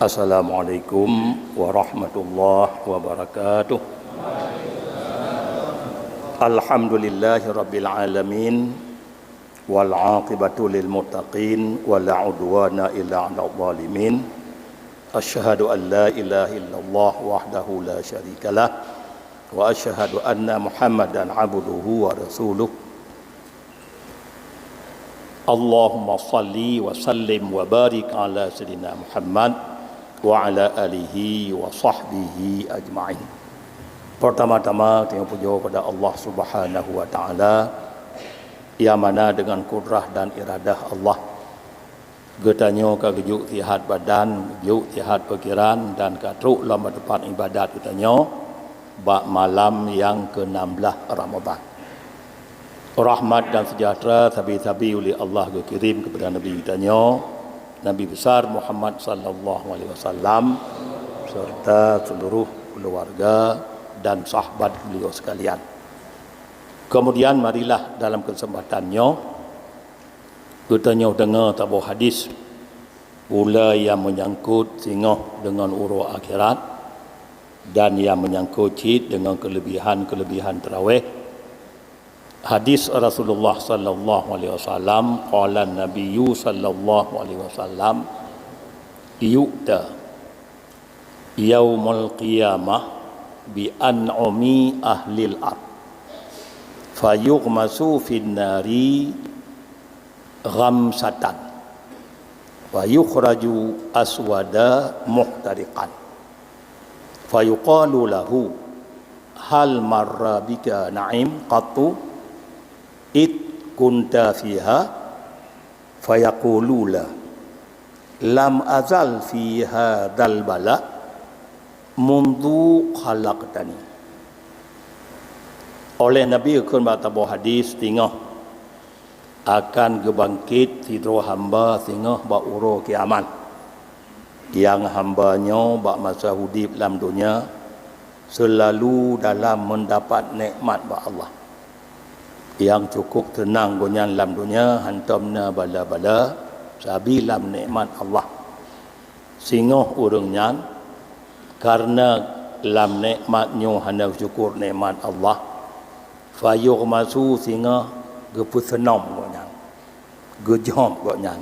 Assalamualaikum warahmatullahi wabarakatuh. Alhamdulillahi rabbil alamin wal aqibatu lil muttaqin wala udwana illa 'alal zalimin. Asyhadu an la ilaha illallah wahdahu la syarikalah wa asyhadu anna Muhammadan 'abduhu wa rasuluh. Allahumma salli wa sallim wa barik ala sayyidina Muhammad wa ala alihi wa sahbihi ajma'in. Pertama-tama terima puji kepada Allah Subhanahu wa taala yang mana dengan kudrah dan iradah Allah getanya ka gejuk sihat badan, gejuk sihat fikiran dan katruk lama tempat ibadat getanya bak malam yang ke-16 Ramadan. Rahmat dan sejahtera tabi-tabi oleh Allah dikirim kepada Nabi kitanya, Nabi besar Muhammad sallallahu alaihi wasallam serta seluruh keluarga dan sahabat beliau sekalian. Kemudian marilah dalam kesempatannya kita dengar tabuh hadis pula yang menyangkut singah dengan urus akhirat dan yang menyangkut dengan kelebihan-kelebihan tarawih. Hadis Rasulullah sallallahu alaihi wasallam, qala Nabiyyu sallallahu alaihi wasallam, yu'ta yaumul qiyamah bi an'umi ahlil ard fayughmasu fin nari ghamsatan wa yukhraju aswada muhtariqan fayuqalu lahu hal marra bika na'im qattu it kunta fiha fayaqulula lam azal fiha dal bala mundu khalaqtani. Oleh Nabi akan bertabuh hadis tingah akan gebangkit tidro hamba tingah ba uro kiamat yang hambanya ba masa hidup dalam dunia selalu dalam mendapat nikmat ba Allah yang cukup tenang gonyan dalam dunia hantamna bala-bala sabi dalam nikmat Allah singah urangnya karena dalam nikmatnya hendak syukur nikmat Allah fayughmasu singa gepusenam gonyan gejom gonyan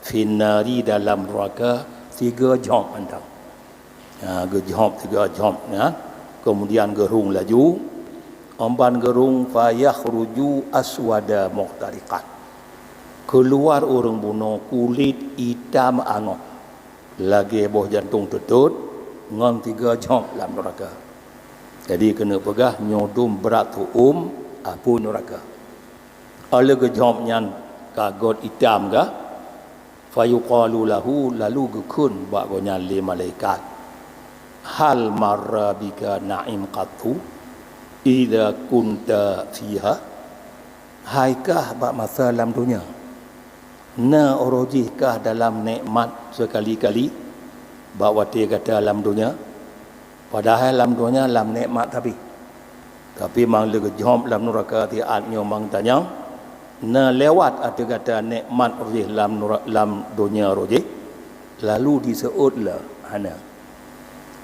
finari dalam neraka 3 jam antang gejom 3 jam ya. Kemudian gerung laju amban gerung fayakhruju aswada muhtariqat keluar orang bunuh kulit hitam angok lagi boh jantung tetut ngon 3 jam dalam neraka. Jadi kena pegah nyodum berat tu apu neraka ala gejom nyan kagot hitam ga fayuqalu lahu lalu gekun bak gonyan li malaikat hal marra bika na'im qattu idza kunta fiha haikah bak masa dalam dunia na orojihkah dalam nikmat sekali-kali bak wati kata dalam dunia padahal dalam dunia dalam nikmat tapi mang le gejom dalam neraka ti atnyo mang tanya na lewat ada kata nikmat orjih dalam dunia orjih lalu diseutlah hana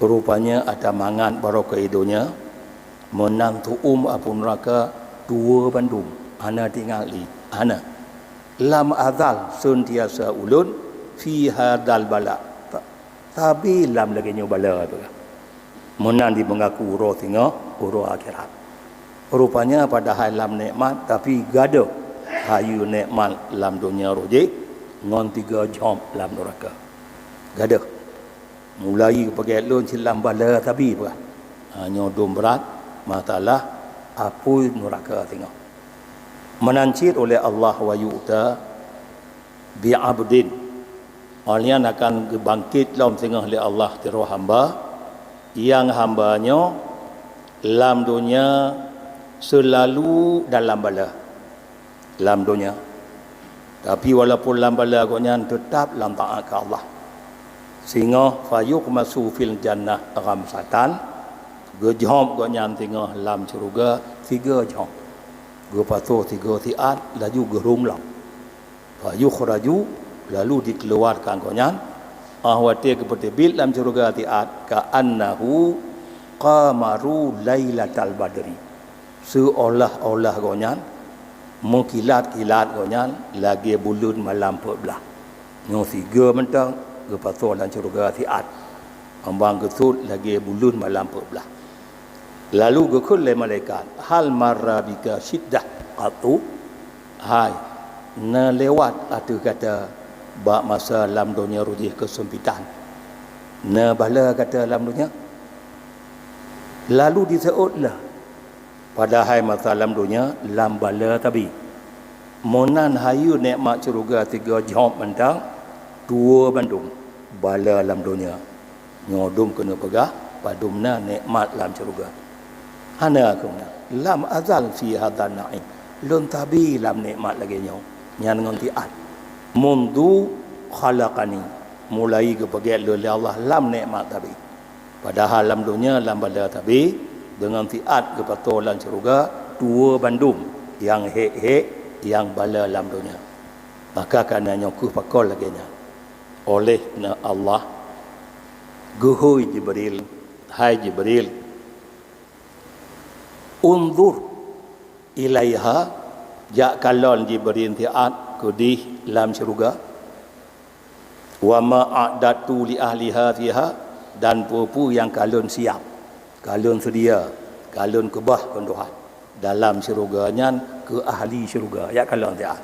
rupanya ada mangan barokah dunia menang tu apun neraka 2 bandung ana tinggal li ana lam azal sentiasa ulun fi hadal bala tapi lam lagi nyobala tu menang di mengaku uro tengah uro akhirat rupanya padahal lam nikmat tapi gaduh hayu nikmat lam dunia roje ngon 3 jam lam neraka gaduh mulai pakai lon silam bala tapi apa hanya dom berat matalah apu neraka tengok menancit oleh Allah wa yu'ta bi abdin alian akan bangkit dalam tengah oleh Allah tiru hamba yang hambanya dalam dunia selalu dalam bala dalam dunia tapi walaupun dalam bala agaknya tetap dalam taat ke Allah sehingga fayuqmasu fil jannah ghamsatan gejom agaknya tengah dalam syurga 3 jam gepatuh 3 tiat laju gerung lam fayukhraju lalu dikeluarkan agaknya ahwati kepada bil dalam syurga tiat ka annahu qamaru lailatal badri seolah-olah gonyan mukilat-kilat gonyan lagi bulan malam 14 nyo tiga mentang ke patol dalam syurga tiat ambang ketut lagi bulan malam 14 lalu gekul le malaikat hal marra bika syiddah qatu hai na lewat atau kata bak masa dalam dunia rujih kesempitan na bala kata dalam dunia lalu diseutlah padahal masa dalam dunia lam bala tabi monan hayu nikmat syurga 3 jawab mentang 2 bandung bala dalam dunia ngodum kena pegah padumna nikmat dalam syurga hana kuna lam azal fi hadan na'im lun tabi lam nikmat lagi nyo nyan ngon tiat mundu khalaqani mulai kebagian oleh Allah lam nikmat tabi padahal lam dunia lam bala tabi dengan tiat kepatolan syurga 2 bandum yang hek-hek yang bala lam dunia maka kerana nyoku pakol lagi nya oleh Allah guhui Jibril hai Jibril unzur ilaiha ja kalon Jibril tiat kudih lam syurga wa ma a'datu li ahliha fiha dan pupu yang kalon siap kalon sedia kalon kebah kondohan dalam syurganya ke ahli syurga ya kalon tiat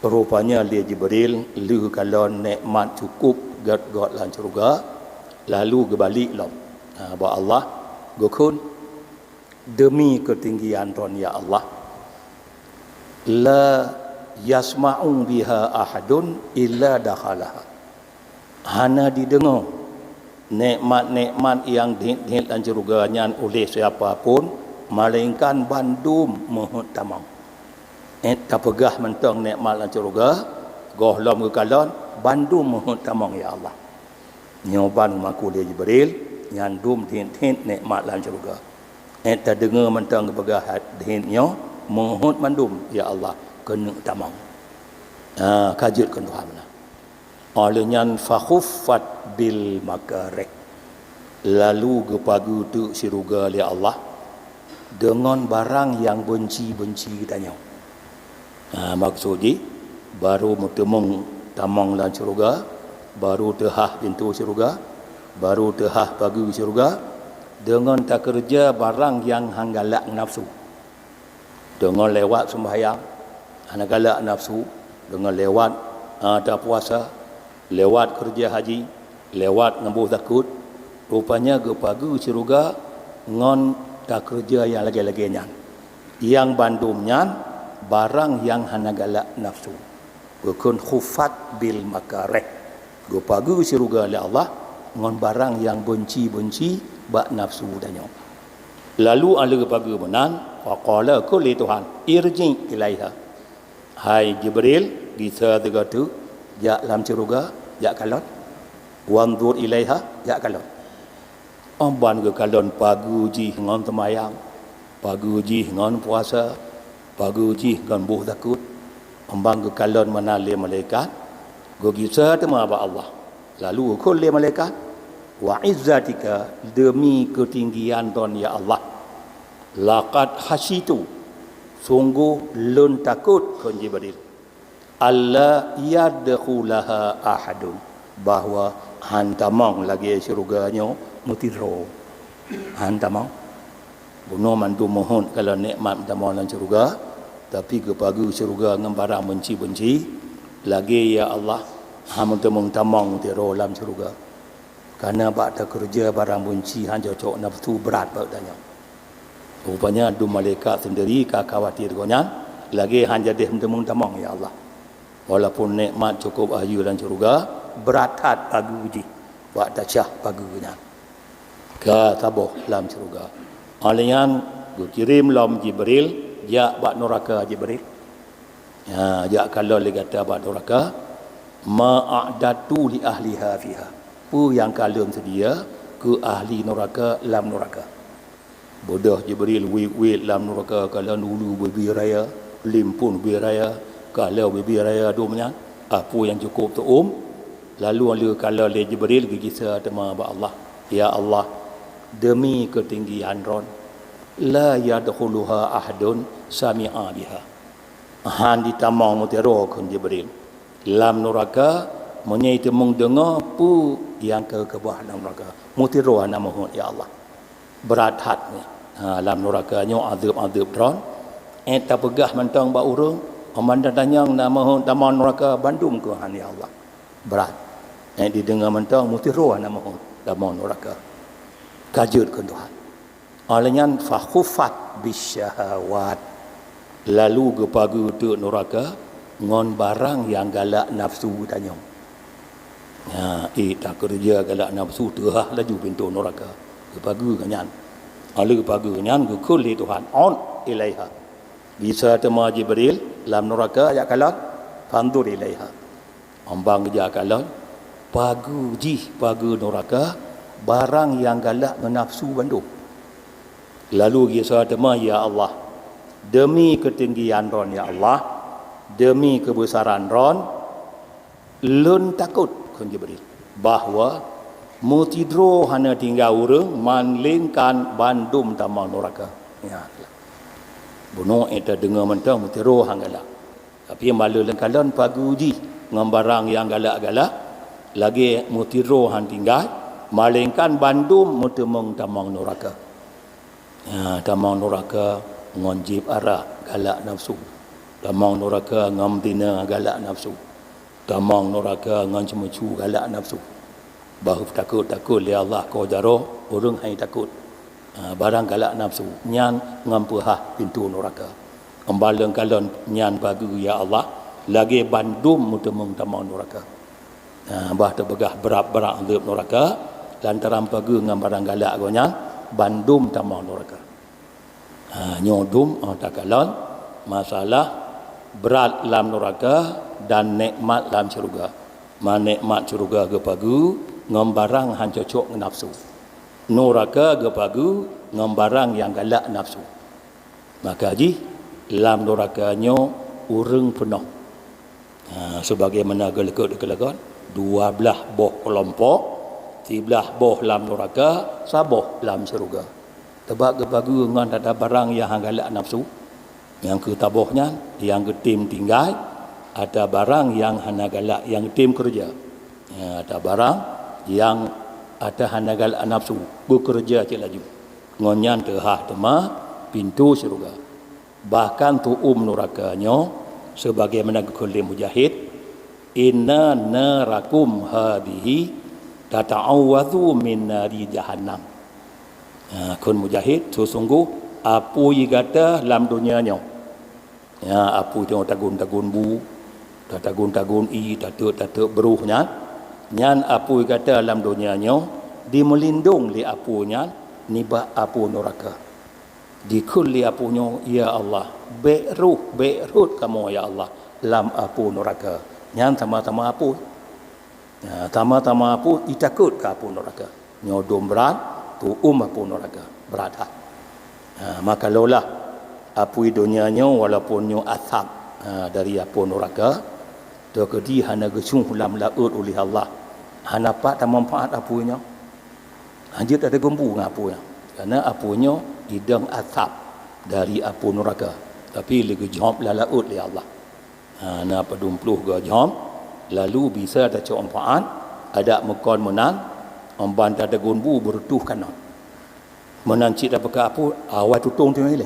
rupanya dia Jibril lu kalon nikmat cukup gat-gat dalam syurga lalu kebalik lam ba Allah gokun demi ketinggian Tuhan ya Allah la yasma'u biha ahadun illa dakhalaha hana didengar nikmat-nikmat yang dihit dan syurganya oleh siapapun melainkan bandum mohon tamam tak pegah mentang nikmat dan syurga goh lam kekalon bandum mohon tamam ya Allah nyoban maku dia Jibril yang dum dihit nikmat dan syurga tak dengar mentang kepegah dihitnya mohon bandum ya Allah kena tamam kajut kan Tuhan olehnya fakhuffat bil makarih lalu gepagu tu syurga li Allah dengan barang yang benci-benci katanya maksudnya baru mutemung tamang dalam syurga baru tehah pintu syurga baru tehah pagu syurga dengan tak kerja barang yang hanggalak nafsu dengan lewat sembahyang hanggalak nafsu dengan lewat tak puasa lewat kerja haji lewat ngembuh takut rupanya gepagu syurga ngon tak kerja yang lagi-laginya yang bandumnya barang yang hanggalak nafsu bukan khufat bil makarih gepagu syurga oleh Allah ngon barang yang benci-benci bak nafsu danyo lalu ala gepagu menan faqala kulli Tuhan irji ilaiha hai Jibril bisa tegatu ja lam syurga ja kalon wanzur ilaiha ja kalon omban ke kalon pagu ji ngon temayang pagu ji ngon puasa pagu ji ngon buh takut ombang ke kalon manale malaikat go gisa tema ba Allah lalu kulli malaikat wa izzatika demi ketinggian Tuhan ya Allah laqad hasitu sungguh lun takut kon Jibril alla yadkhulaha ahadun bahwa hantamang lagi syurganya mutiro hantamang buno mantu mohon kalau nikmat tamang dalam syurga tapi kepagu syurga dengan barang benci-benci lagi ya Allah hamun temung tamang mutiro dalam syurga karena bak tak kerja barang benci han cocok nafsu berat badanya rupanya du malaikat sendiri ka khawatir gonyan lagi han jadi temung tamang ya Allah walaupun nikmat cukup ayu dan syurga berat hat pagu ji buat dacah pagunya ke taboh dalam syurga alian gu kirim lam Jibril ja bak neraka Jibril ya ja kalau le kata bak neraka ma'adatu li ahliha fiha pu yang kalum sedia ke ahli neraka dalam neraka bodoh Jibril wi dalam neraka kalau dulu berbiraya limpun biraya kalau berbiraya domnya apa yang cukup tu Lalu ala kala le Jibril gigisa tema ba Allah. Ya Allah, demi ketinggian ron, la yadkhuluha ahadun sami'a biha. Han ditamang mutero kun Jibril. Lam neraka menyai temung dengar pu yang ke bawah dalam neraka. Mutero nama ya Allah. Berat hatnya. Lam neraka nyo azab ron. Tak pegah mentang ba urang. Amanda tanyang nama neraka Bandung ke han ya Allah. Berat. Didengar mentang mutero nama dalam neraka. Kajut ke Tuhan. Olehnya fakhufat bisyahawat. Lalu gepagu tu neraka ngon barang yang galak nafsu tanya. Tak kerja galak nafsu terah laju pintu neraka. Gepagu kanyan. Oleh gepagu kanyan gekul Tuhan on ilaiha. Bisa tema Jibril dalam neraka ayat kalah fandur ilaiha. Ambang dia kalah pagu neraka barang yang galak nafsu bandung. Lalu dia tema ya Allah, demi ketinggian ron ya Allah, demi kebesaran ron, lun takut kun Jibril bahawa mutidro hana tinggal urang manlingkan bandum tamang neraka. Ya. Bunuh eta dengar mentang mutidro hangala. Tapi malu lengkalan paguji ngambarang yang galak-galak lagi mutidro han tinggal malingkan bandum mutemeng tamang neraka. Ya, tamang neraka ngonjib arah galak nafsu. Tamang neraka ngamdina galak nafsu. Tamang neraka ngan cemucu galak nafsu. Bahu takut li Allah ko jaro urang hai takut. Barang galak nafsu nyan ngampuhah pintu neraka. Embaleng kalon nyan bagi ya Allah lagi bandum mutemeng tamang neraka. Bah terbegah berat-berat azab neraka lantaran pagi dengan barang galak gonya bandum tamang neraka. Nyodum takalon masalah berat dalam neraka dan nikmat dalam syurga. Nikmat syurga ke pagu ngambarang han cocok nafsu. Neraka ke pagu ngambarang yang galak nafsu. Maka ji dalam nerakanya urang penuh. Sebagaimana gelekot 12 boh kelompok, 13 boh dalam neraka, saboh dalam syurga. Tebak kebagu dengan ada barang yang galak nafsu. Yang ketabohnya, yang ketim tinggal, ada barang yang hana galak, yang tim kerja. Ada barang yang ada hana galak nafsu, bekerja cik laju. Ngonyan tehah tema pintu syurga. Bahkan tu'um nerakanya sebagaimana kulim mujahid, inna narakum hadihi tata'awadhu min nari jahannam. Kun mujahid sesungguh apu igata dalam dunianya. Apu tengok tagun-tagun bu, tagun-tagun i, tatuk beruhnya. Nyan apu igata dalam dunianya dimelindung li apunya nibah apu neraka. Dikul li apunya ya Allah, be'rut kamu ya Allah dalam apu neraka. Nyan sama-sama apu. Sama-sama apu ditakut ke apu neraka. Nyodom berat tu apu neraka berat. Maka lolah apu dunianya walaupun nyo asap dari apu neraka terkedi hana gesung lam laut oleh Allah. Hana pak tak manfaat apunya. Hanya tak ada gembu dengan apunya. Karena apunya hidang asap dari apu neraka. Tapi lagi jawab la laut oleh Allah. Na pedumpluh ga jawab lalu bisa ada manfaat ada mekon menang amban tak ada gembu bertuh kanan. Menancik dapat ke apa awal tutung tu ile.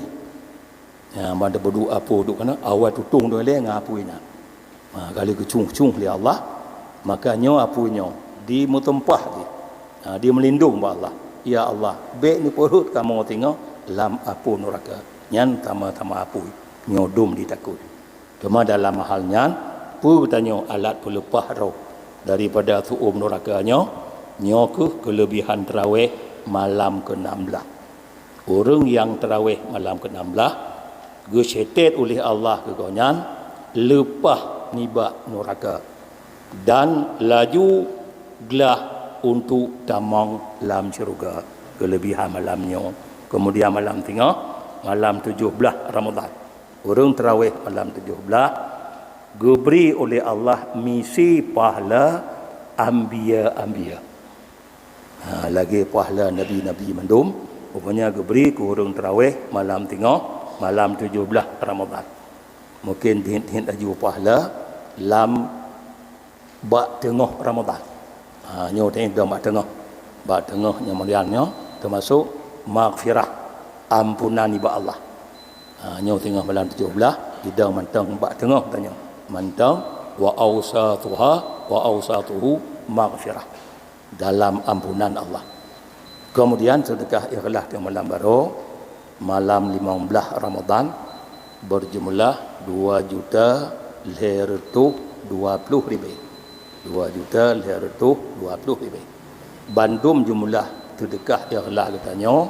Amban ada berdu apa duk kana awal tutung tu ile ngapuina. Kali kecung-cung li Allah makanya apunya di mutempah dia melindung ba Allah. Ya Allah, baik ni perut kamu tengok lam apu neraka. Nyan tama-tama apu nyodum ditakut. Cuma dalam halnya pu bertanya alat pelepah roh daripada tuum nerakanya nyokuh kelebihan tarawih malam ke-16. Orang yang tarawih malam ke-16 gesetet oleh Allah kegonyan lepah nibak neraka dan laju gelah untuk tamang dalam syurga. Kelebihan malamnya. Kemudian malam tengah malam 17 Ramadan. Orang tarawih malam 17 diberi oleh Allah misi pahala Ambia. Lagi pahala Nabi-Nabi mandum. Rupanya beri kurung terawih malam tengah, malam 17 Ramadan. Mungkin dihin aju pahala lam bak tengah Ramadan. Nyo tengah dah bak tengah. Bak tengah yang mulianya termasuk maghfirah, ampunan iba Allah. Nyo tengah malam 17 kita mantang bak tengah tanya. Mantang wa awsatuhu maghfirah. Dalam ampunan Allah. Kemudian sedekah ikhlas di malam baru, malam 15 Ramadan berjumlah 2.520.000. 2.520.000. Bandung jumlah sedekah ikhlas katanya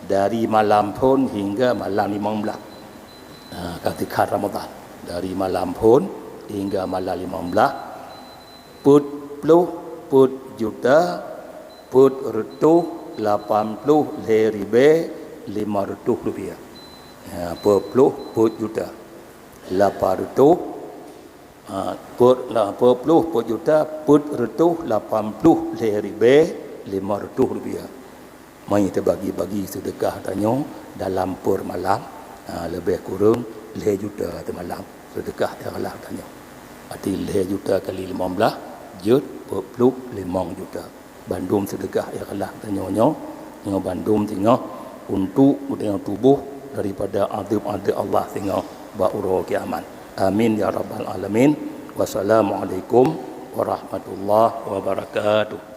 dari malam pun hingga malam 15. Ketika Ramadan dari malam pun hingga malam 15 put juta put retuh 80.500 rupiah. Put juta 800 put juta put retuh 80.500 rupiah. Mai kita bagi sedekah tanya dalam per malam lebih kurang 5 juta malam sedekah dalam tanya. Arti 5 juta kali 15 jut 5 juta. Bandung sedekah ikhlas tanya-nya Bandung tengah untuk dengan tubuh daripada adab-adab Allah tengah ba'ura kiamat. Amin ya rabbal alamin. Wassalamualaikum warahmatullahi wabarakatuh.